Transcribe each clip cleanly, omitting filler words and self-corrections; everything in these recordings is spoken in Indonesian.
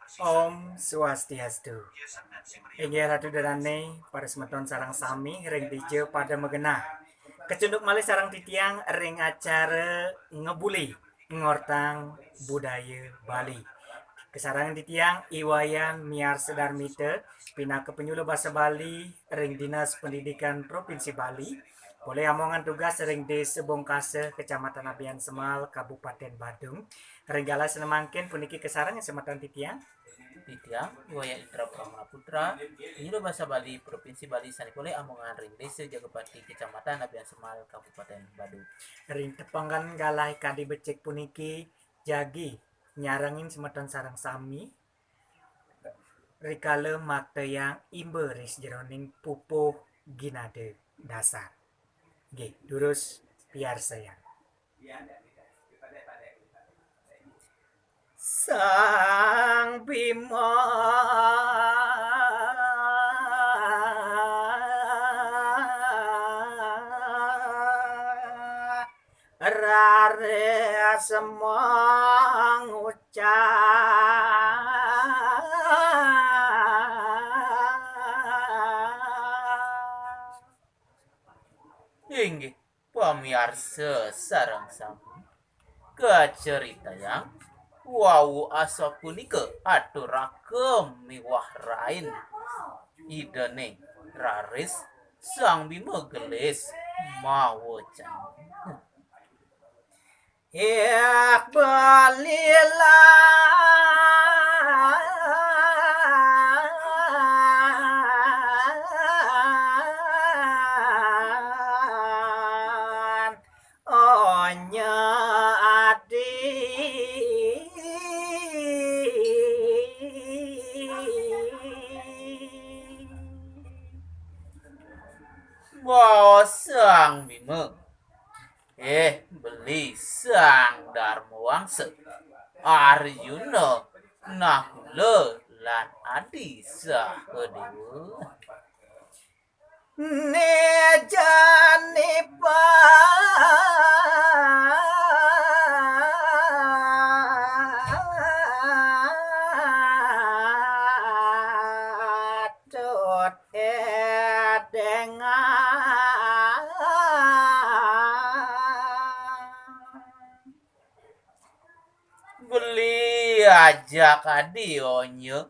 Om Swastiastu. Inggih ratu darane para semeton sarang sami ring DJ pada megenah. Kecunduk malih sarang titiang ring acara ngebuli ngortang budaya Bali. Kesarangan titiang Iwayan Miar Sedarmite Pinaka Penyuluh Bahasa Bali ring Dinas Pendidikan Provinsi Bali. Boleh amongan tugas ring Desa Bongkase Kecamatan Abian Semal Kabupaten Badung. Ringgala senemangkin puniki kesarangan sematan titiang. Titiang, Iwaya Indra Pramana Putra, Penyuluh Bahasa Bali, Provinsi Bali, Sanipole, Amongan, Ring Desa, Jagapati, Kecamatan Abian Semal, Kabupaten Badung. Ring tepanggan galai kadi becek puniki jagi nyarangin semeton sarang sami rikale makte yang imberis jeroning pupuh ginade dasar. G, durus biar saya. Sang Bima rare semang Inggih, pamirsa sareng sami. Kecerita yang wau asa punika aturakeun miwah rain idene raris sang bima gelis mawacan. Yak balila onya adi Mau sang bima beli sang Dharma Wangsa Arjuna Nakula lan Adi Sahadewa. ne jani patut edengan Beli ajak adi onyo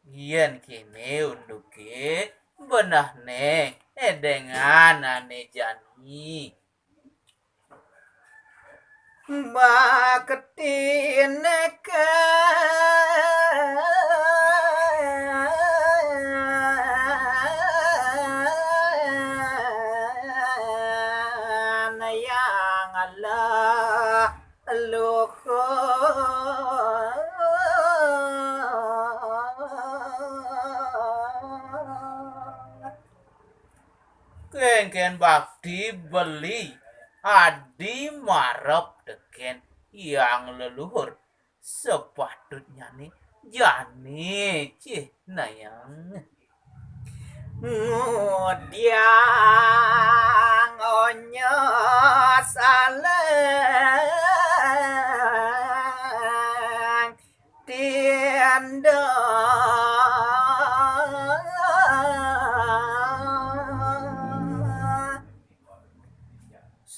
yen kene unduke benah ne dengan ane jani baktineke yang Allah kengken bakti beli adi marep deken yang leluhur sepatutnya nih jani cih nayang ngudiang onyo saleng tianda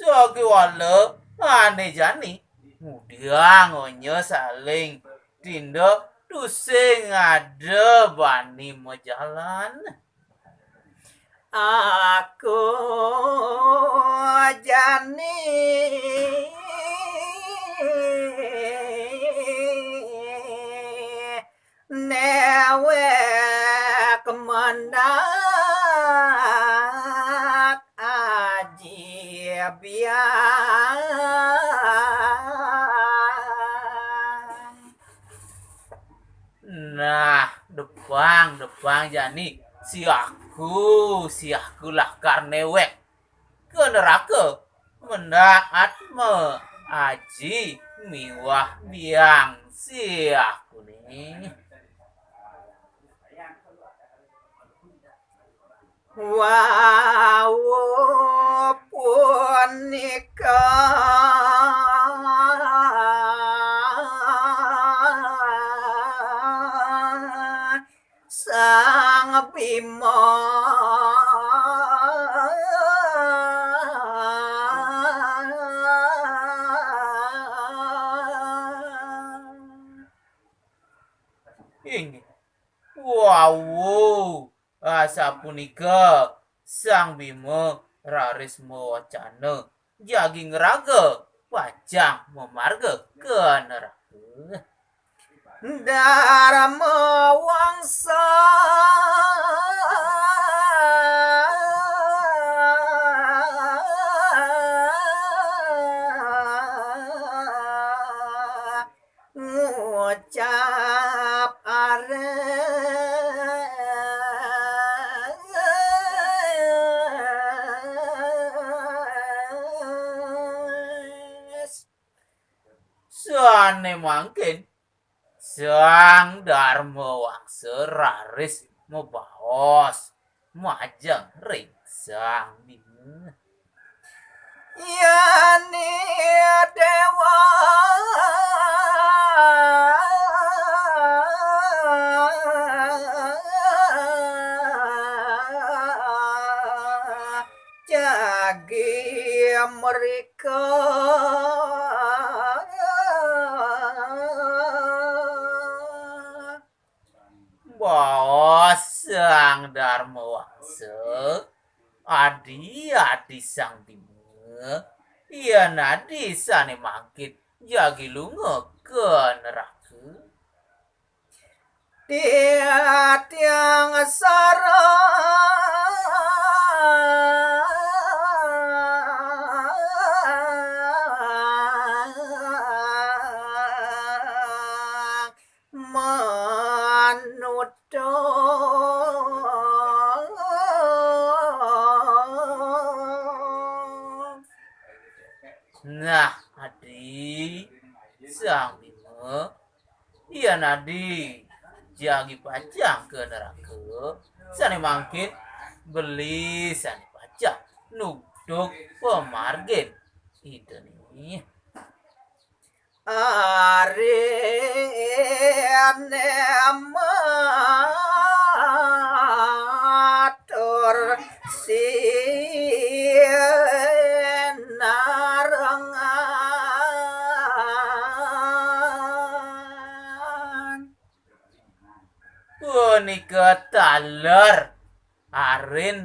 Sagiwala ane jani mudiang onyo saling tindak tusing ada bani majalan. aku jani newek mendak aji biang Nah, depang jani siahku lah karnewek ke neraka mendaat me aji miwah biang siahku nih. wow punika Inggih. Wow, sapunika Sang Bima raris mawacana jagi ngeraga pajang memarga ke neraka. Dharma wangsa ngucap ares. Sane mangkin Sang Dharma Wangsa raris mebaos majang ring Sang Bima. Yani dewa jagi mereka Baos Sang Dharma Wangsa adi Sang Bima iya nadi sane mangkit jagi lunga ke neraka. dia tiang sarang manut Nah, adi Sang Bima iya nadi jagi pajang ke neraka sane mangkit beli sane pajang nuduk pemargen itu nih. Arene matur sinarengan Punika taler arin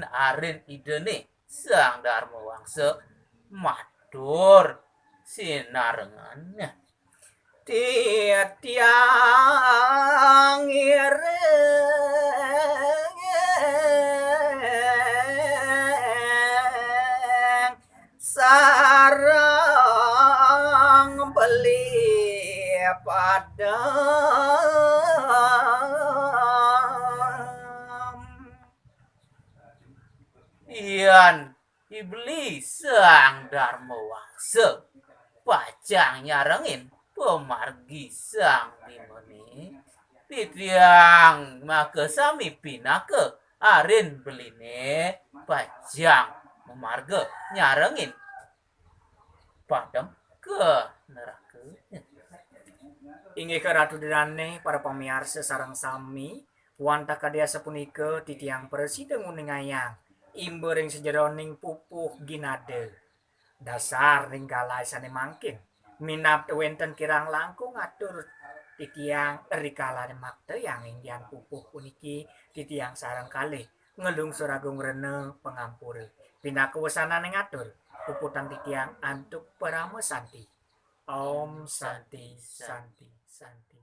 idene Sang Dharma Wangsa matur sinarengannya. tiang ireng sarang beli padam Ian iblis Sang Dharma Wangsa pajang nyarengin pemargi Sang Bima ni titiang maka sami pinaka arin beline pajang memarga nyarengin padam ke neraka. inggih keratudane para pamirsa sareng sami wanta kadya sapunika titiang presiden nguningayang imbering sejeroning pupuh ginade dasar ring galai sane mangkin minap wenten kirang langkung atur titiang rikala makte yang indian pupuh puniki titiang sarang kalih ngelung suragung rene pengampure pinakuwasana ngatur puputan titiang antuk parama santi om santi santi santi